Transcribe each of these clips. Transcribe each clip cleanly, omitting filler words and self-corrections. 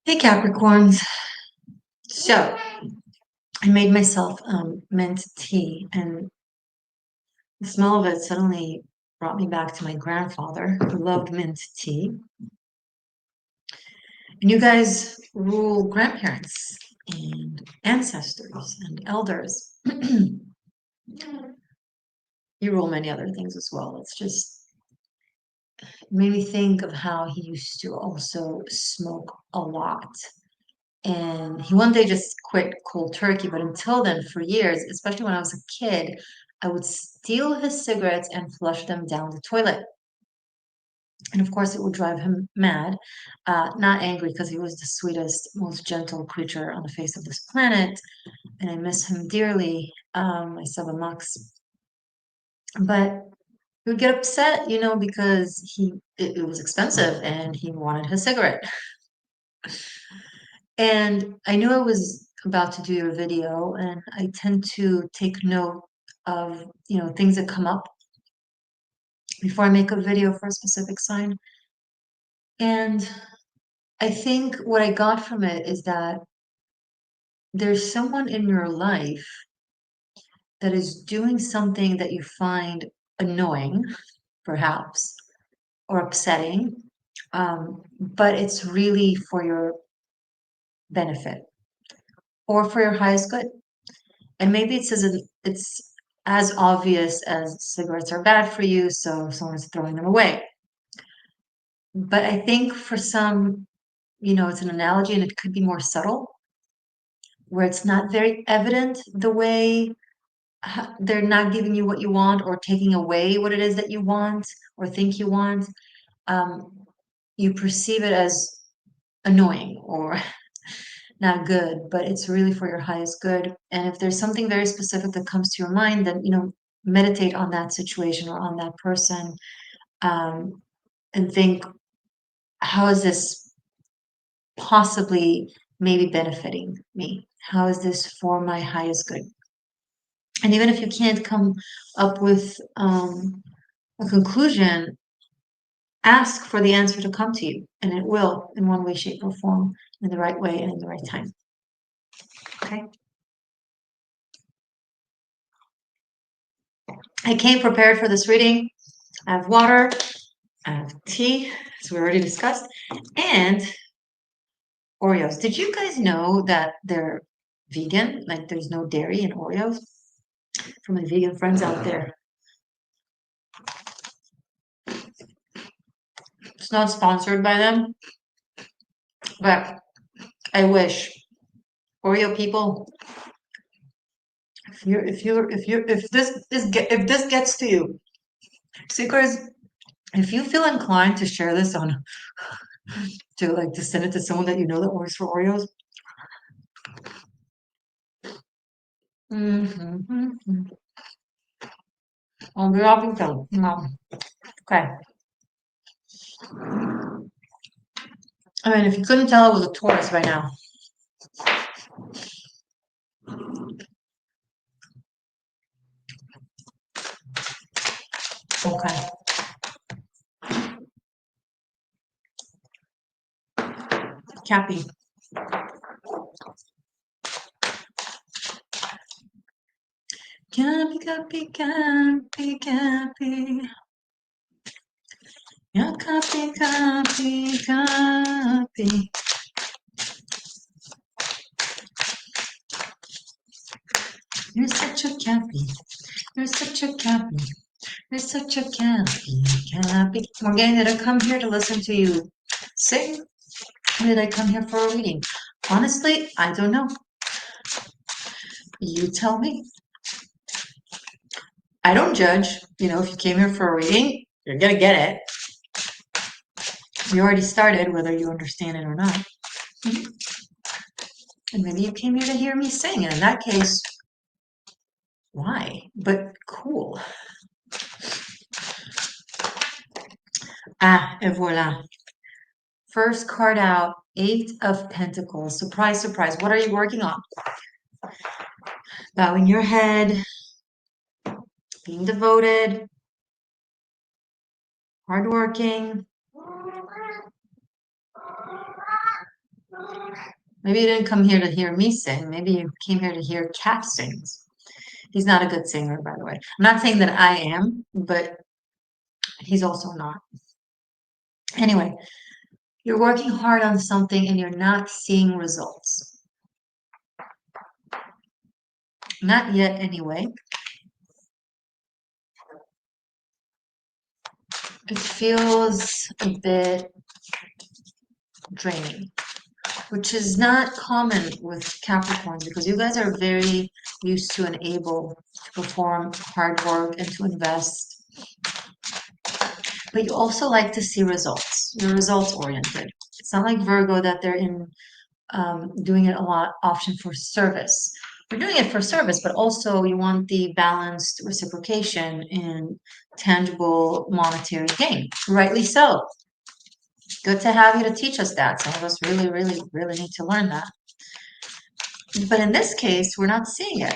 Hey Capricorns. So I made myself mint tea, and the smell of it suddenly brought me back to my grandfather who loved mint tea. And you guys rule grandparents and ancestors and elders. You rule many other things as well. It's just made me think of how he used to also smoke a lot. And he one day just quit cold turkey. But until then, for years, especially when I was a kid, I would steal his cigarettes and flush them down the toilet. And of course, it would drive him mad. Not angry because he was the sweetest, most gentle creature on the face of this planet. And I miss him dearly, my 7 months. But he would get upset, because it was expensive and he wanted his cigarette. And I knew I was about to do your video, and I tend to take note of, things that come up before I make a video for a specific sign. And I think what I got from it is that there's someone in your life that is doing something that you find annoying, perhaps, or upsetting, but it's really for your benefit or for your highest good. And maybe it's as obvious as cigarettes are bad for you, so someone's throwing them away. But I think for some, it's an analogy and it could be more subtle, where it's not very evident the way they're not giving you what you want or taking away what it is that you want or think you want. Um, you perceive it as annoying or not good, but it's really for your highest good. And if there's something very specific that comes to your mind, then, meditate on that situation or on that person, um, and think, how is this possibly maybe benefiting me? How is this for my highest good? And even if you can't come up with a conclusion, ask for the answer to come to you, and it will in one way, shape, or form, in the right way and in the right time. Okay. I came prepared for this reading. I have water, I have tea, as we already discussed, and Oreos. Did you guys know that they're vegan? Like there's no dairy in Oreos? For my vegan friends out there. It's not sponsored by them, but I wish. Oreo people, if this gets to you, seekers, if you feel inclined to share this on to send it to someone that you know that works for Oreos, mm-hmm, I'll be off and no. Okay. I mean, if you couldn't tell, it was a Taurus by now. Okay. Cappy. Cappy, cappy, cappy, cappy. Yeah, cappy, cappy, cappy. You're such a cappy. You're such a cappy. You're such a cappy, cappy. Morgainne, did I come here to listen to you sing? Or did I come here for a reading? Honestly, I don't know. You tell me. I don't judge. If you came here for a reading, you're gonna get it. You already started, whether you understand it or not. Mhm. And maybe you came here to hear me sing, and in that case, why? But cool. Ah, et voila. First card out, Eight of Pentacles. Surprise, surprise. What are you working on? Bowing your head, being devoted, hardworking. Maybe you didn't come here to hear me sing. Maybe you came here to hear Cat sings. He's not a good singer, by the way. I'm not saying that I am, but he's also not. Anyway, you're working hard on something and you're not seeing results. Not yet, anyway. It feels a bit draining, which is not common with Capricorns because you guys are very used to and able to perform hard work and to invest. But you also like to see results. You're results oriented. It's not like Virgo that they're in doing it a lot often for service. You're doing it for service, but also you want the balanced reciprocation in tangible monetary gain. Rightly so. Good to have you to teach us that. Some of us really, really, really need to learn that. But in this case, we're not seeing it.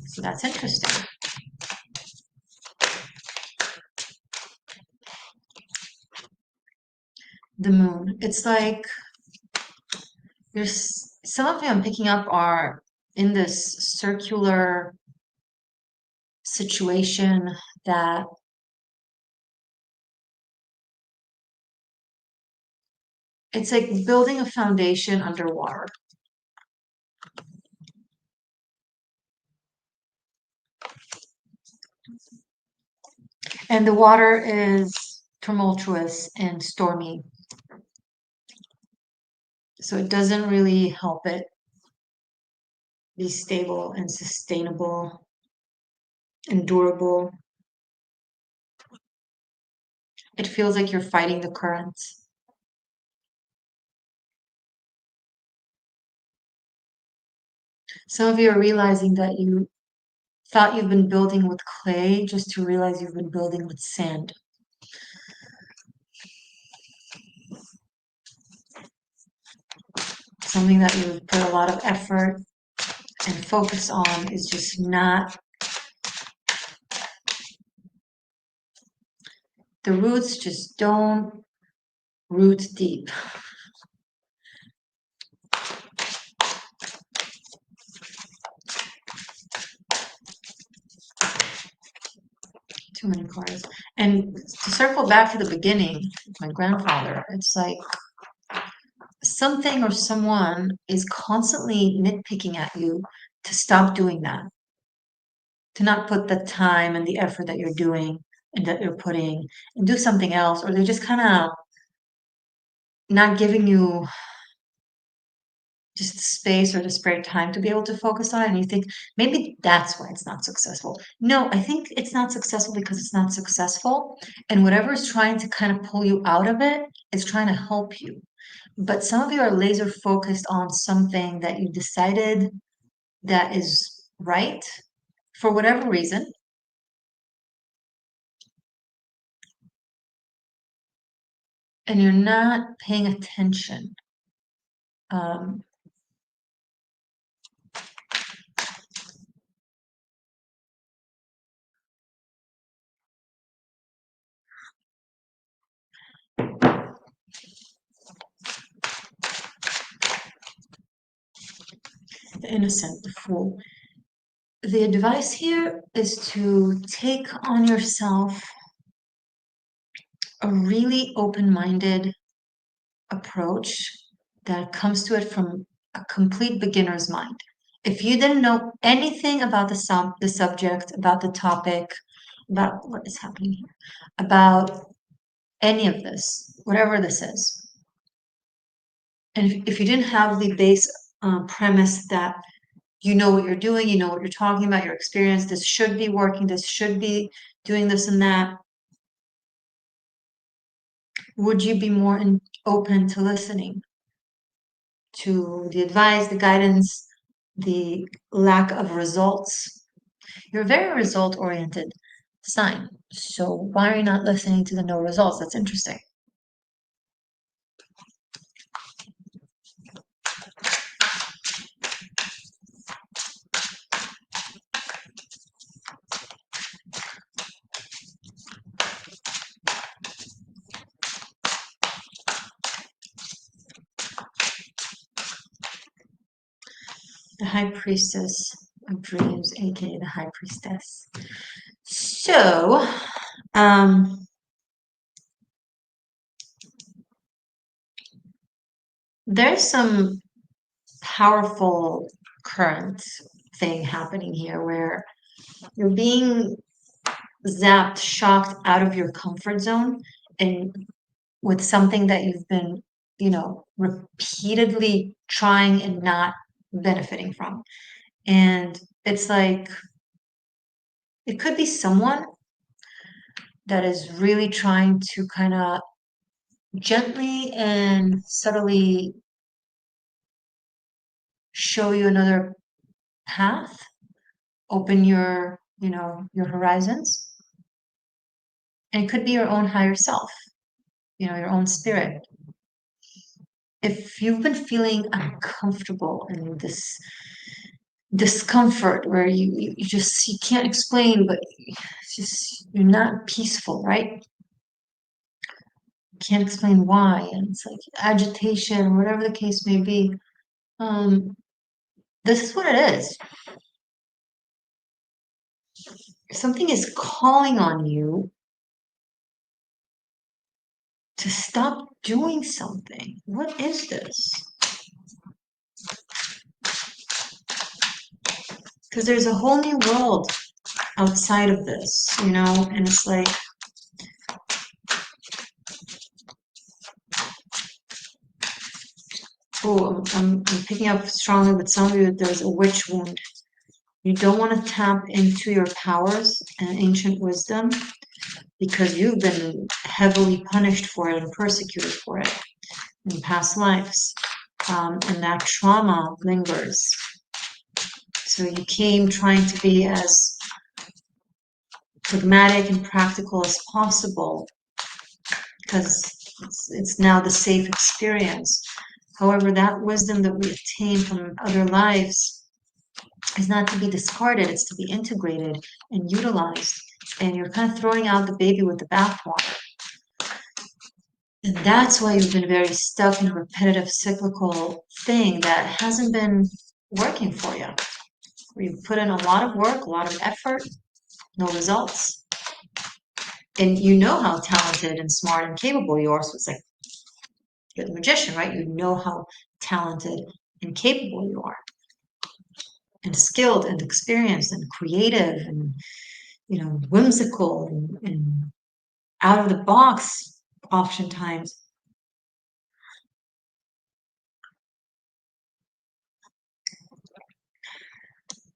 So that's interesting. The moon. It's like there's some of you I'm picking up are in this circular situation that it's like building a foundation underwater. And the water is tumultuous and stormy. So it doesn't really help it be stable and sustainable and durable. It feels like you're fighting the currents. Some of you are realizing that you thought you've been building with clay just to realize you've been building with sand. Something that you've put a lot of effort and focus on is just not, the roots just don't root deep. Too many cards. And to circle back to the beginning, my grandfather, it's like something or someone is constantly nitpicking at you to stop doing that, to not put the time and the effort that you're doing and that you're putting and do something else, or they're just kind of not giving you just the space or the spare time to be able to focus on it. And you think maybe that's why it's not successful. No, I think it's not successful because it's not successful. And whatever is trying to kind of pull you out of it is trying to help you. But some of you are laser focused on something that you decided that is right for whatever reason. And you're not paying attention. Um, the innocent, the fool. The advice here is to take on yourself a really open-minded approach that comes to it from a complete beginner's mind. If you didn't know anything about the subject, about the topic, about what is happening here, about any of this, whatever this is, and if you didn't have the base premise that you know what you're doing, you know what you're talking about, your experience, this should be working, this should be doing this and that, would you be more open to listening to the advice, the guidance, the lack of results? You're a very result oriented sign. So why are you not listening to the no results? That's interesting. The High Priestess of Dreams, aka the High Priestess. So, there's some powerful current thing happening here where you're being zapped, shocked out of your comfort zone and with something that you've been, repeatedly trying and not benefiting from. And it's like it could be someone that is really trying to kind of gently and subtly show you another path, open your horizons. And it could be your own higher self, your own spirit. If you've been feeling uncomfortable in this discomfort where you just you can't explain, but it's just you're not peaceful, right? Can't explain why, and it's like agitation, whatever the case may be. Um, this is what it is. Something is calling on you to stop doing something. What is this? Because there's a whole new world outside of this, and it's like, oh, I'm picking up strongly with some of you that there's a witch wound. You don't want to tap into your powers and ancient wisdom because you've been heavily punished for it and persecuted for it in past lives. And that trauma lingers. So you came trying to be as pragmatic and practical as possible because it's now the safe experience. However, that wisdom that we attain from other lives is not to be discarded, it's to be integrated and utilized. And you're kind of throwing out the baby with the bathwater. And that's why you've been very stuck in a repetitive cyclical thing that hasn't been working for you. Where you've put in a lot of work, a lot of effort, no results. And you know how talented and smart and capable you are. So it's like you're the magician, right? You know how talented and capable you are. And skilled and experienced and creative and whimsical and out of the box oftentimes.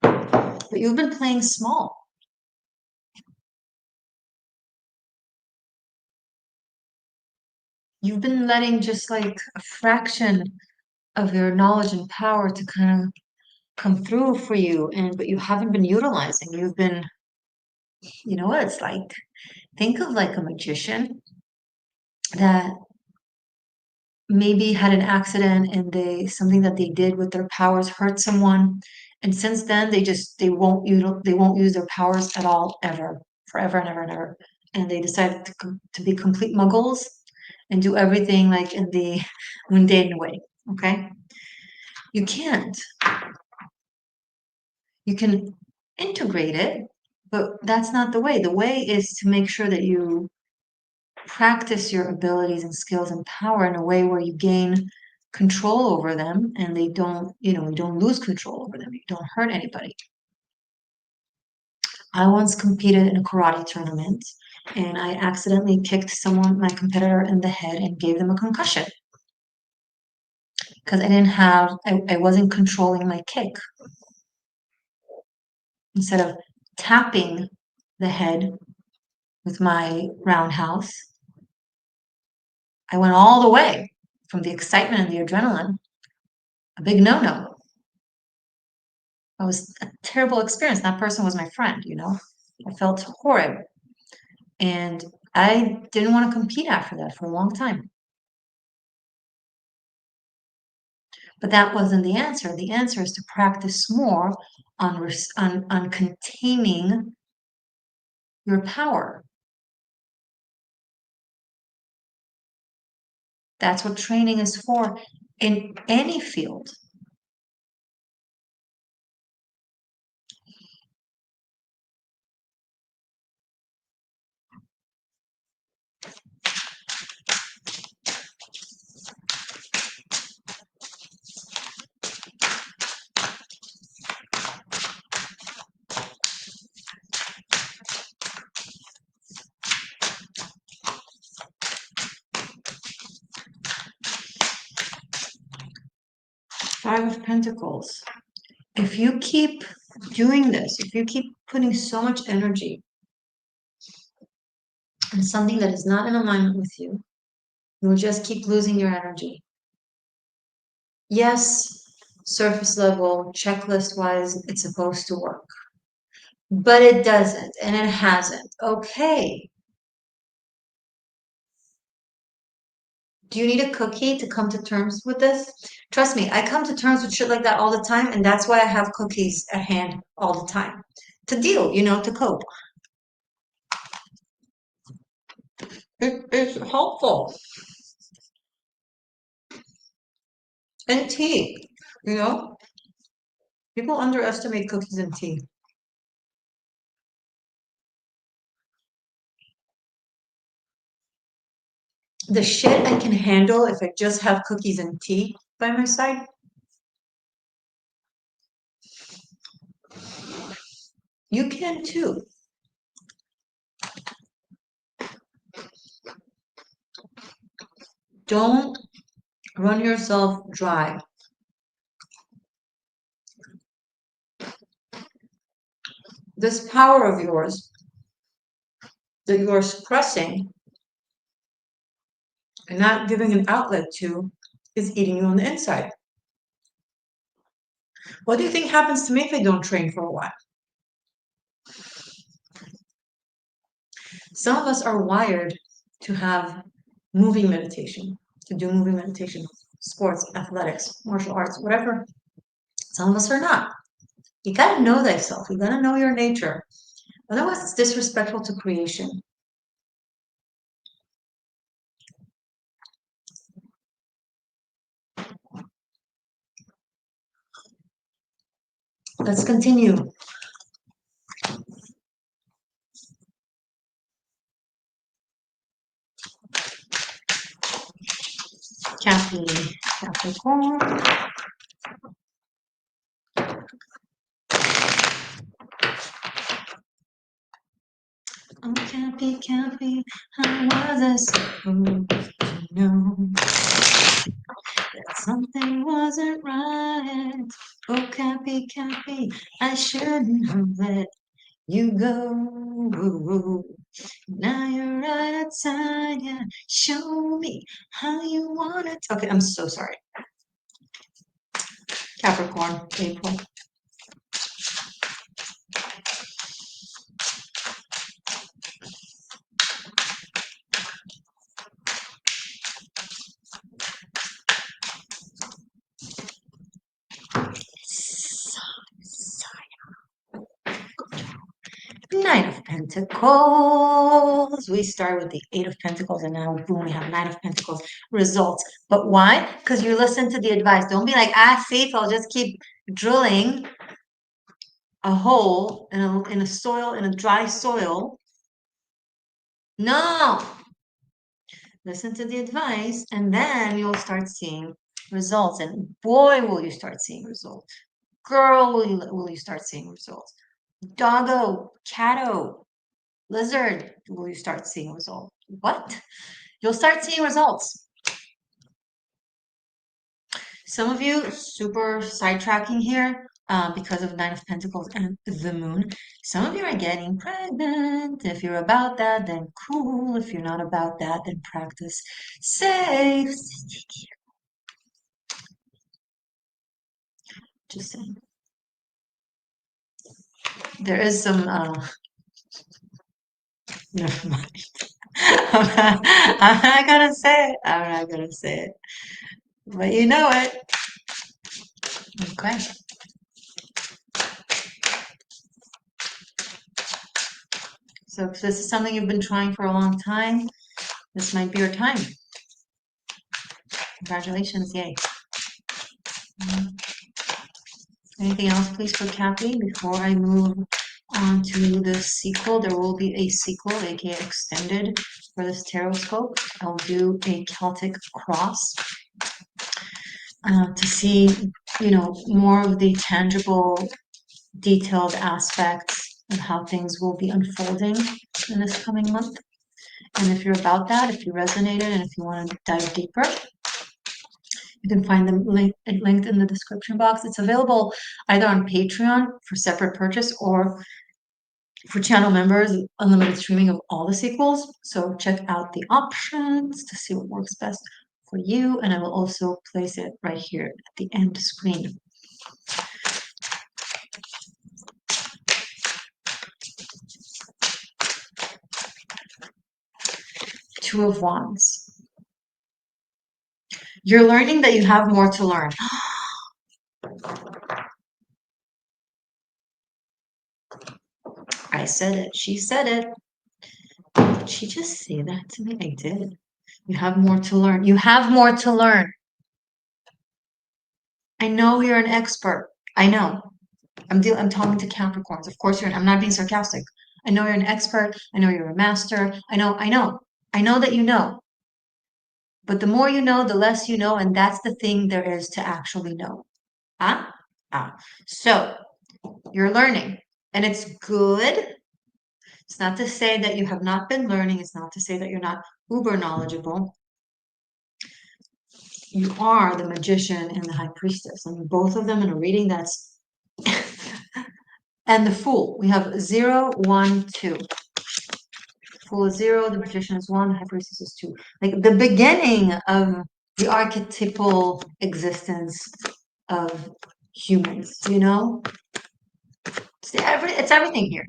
But you've been playing small. You've been letting just like a fraction of your knowledge and power to kind of come through for you, and but you haven't been utilizing. You've been, you know what it's like. Think of like a magician that maybe had an accident and something that they did with their powers hurt someone, and since then they won't use their powers at all ever, forever and ever and ever, and they decided to be complete muggles and do everything like in the mundane way. Okay, you can't. You can integrate it, but that's not the way. The way is to make sure that you practice your abilities and skills and power in a way where you gain control over them and they don't, you don't lose control over them. You don't hurt anybody. I once competed in a karate tournament and I accidentally kicked my competitor in the head and gave them a concussion because I wasn't controlling my kick. Instead of tapping the head with my roundhouse, I went all the way from the excitement and the adrenaline. A big no-no. It was a terrible experience. That person was my friend. I felt horrid. And I didn't want to compete after that for a long time. But that wasn't the answer. The answer is to practice more on containing your power. That's what training is for in any field. Five of Pentacles. If you keep doing this, if you keep putting so much energy in something that is not in alignment with you, you'll just keep losing your energy. Yes, surface level, checklist wise, it's supposed to work, but it doesn't and it hasn't. Okay. Do you need a cookie to come to terms with this? Trust me, I come to terms with shit like that all the time, and that's why I have cookies at hand all the time to deal, to cope. It's helpful. And tea, people underestimate cookies and tea. The shit I can handle if I just have cookies and tea by my side, you can too. Don't run yourself dry. This power of yours that you are suppressing and not giving an outlet to is eating you on the inside. What do you think happens to me if I don't train for a while? Some of us are wired to have moving meditation, to do moving meditation, sports, athletics, martial arts, whatever. Some of us are not. You gotta know thyself. You gotta know your nature. Otherwise, it's disrespectful to creation. Let's continue. Capricorn. Oh, Cappy, how was I supposed to know that something wasn't right? Oh, Cappy, I shouldn't have let you go. Now you're right outside, yeah. Show me how you want it. Okay, I'm so sorry. Capricorn, April. Nine of Pentacles. We start with the Eight of Pentacles, and now boom, we have Nine of Pentacles results. But why? Because you listen to the advice. Don't be like, see, so I'll just keep drilling a hole in a soil, in a dry soil. No. Listen to the advice, and then you'll start seeing results. And boy, will you start seeing results. Girl, will you start seeing results. Doggo, catto, lizard, will you start seeing results? What? You'll start seeing results. Some of you super sidetracking here because of Nine of Pentacles and the Moon. Some of you are getting pregnant. If you're about that, then cool. If you're not about that, then practice safe. Just saying. There is some never mind. I'm not gonna say it. I'm not gonna say it. But you know it. Okay. So if this is something you've been trying for a long time, this might be your time. Congratulations, yay. Anything else, please, for Cappy before I move on to the sequel? There will be a sequel, aka extended, for this tarot scope. I'll do a Celtic cross to see, more of the tangible, detailed aspects of how things will be unfolding in this coming month. And if you're about that, if you resonated, and if you want to dive deeper, You can find them linked in the description box. It's available either on Patreon for separate purchase or for channel members, unlimited streaming of all the sequels. So check out the options to see what works best for you. And I will also place it right here at the end screen. Two of Wands. You're learning that you have more to learn. I said it. She said it. Did she just say that to me? I did. You have more to learn. You have more to learn. I know you're an expert. I know. I'm talking to Capricorns. Of course I'm not being sarcastic. I know you're an expert. I know you're a master. I know that you know. But the more you know, the less you know, and that's the thing there is to actually know. Huh? Ah. So you're learning, and it's good. It's not to say that you have not been learning. It's not to say that you're not uber knowledgeable. You are the magician and the high priestess. I mean, both of them in a reading that's and the fool. We have 0, 1, 2. Fool is 0, the magician is 1, the high priestess is 2. Like the beginning of the archetypal existence of humans, you know? It's everything here.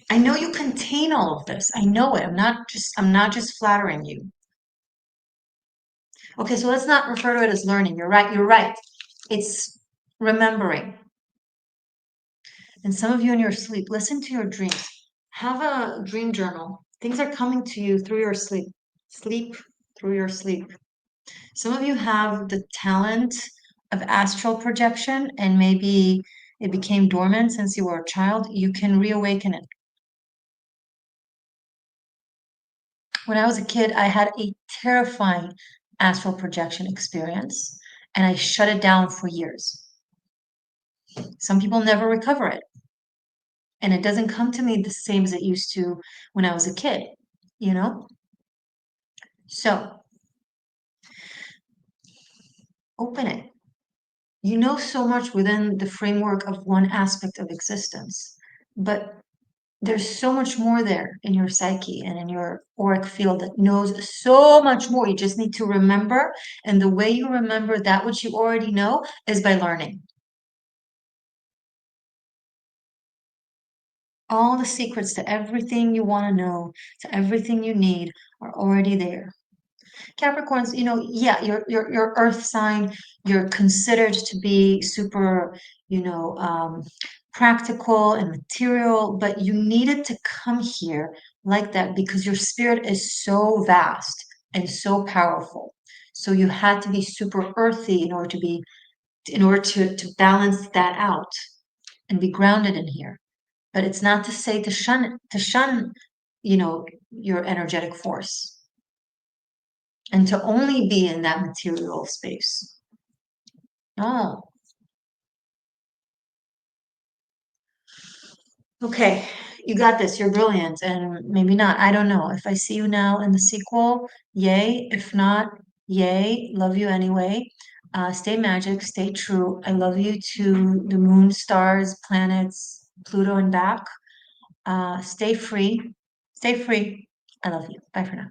I know you contain all of this. I know it. I'm not just flattering you. Okay, so let's not refer to it as learning. You're right. You're right. It's remembering. And some of you in your sleep, listen to your dreams. Have a dream journal. Things are coming to you through your sleep. Sleep through your sleep. Some of you have the talent of astral projection, and maybe it became dormant since you were a child. You can reawaken it. When I was a kid, I had a terrifying astral projection experience, and I shut it down for years. Some people never recover it, and it doesn't come to me the same as it used to when I was a kid, you know? So open it. You know so much within the framework of one aspect of existence, but there's so much more there in your psyche and in your auric field that knows so much more. You just need to remember. And the way you remember that which you already know is by learning. All the secrets to everything you want to know, to everything you need are already there. Capricorns, yeah, your earth sign, you're considered to be super, practical and material, but you needed to come here like that because your spirit is so vast and so powerful. So you had to be super earthy in order to balance that out and be grounded in here. But it's not to say to shun, your energetic force and to only be in that material space. Oh, okay. You got this. You're brilliant. And maybe not. I don't know. If I see you now in the sequel, yay. If not, yay. Love you anyway. Stay magic. Stay true. I love you to the moon, stars, planets, Pluto, and back. Stay free. Stay free. I love you. Bye for now.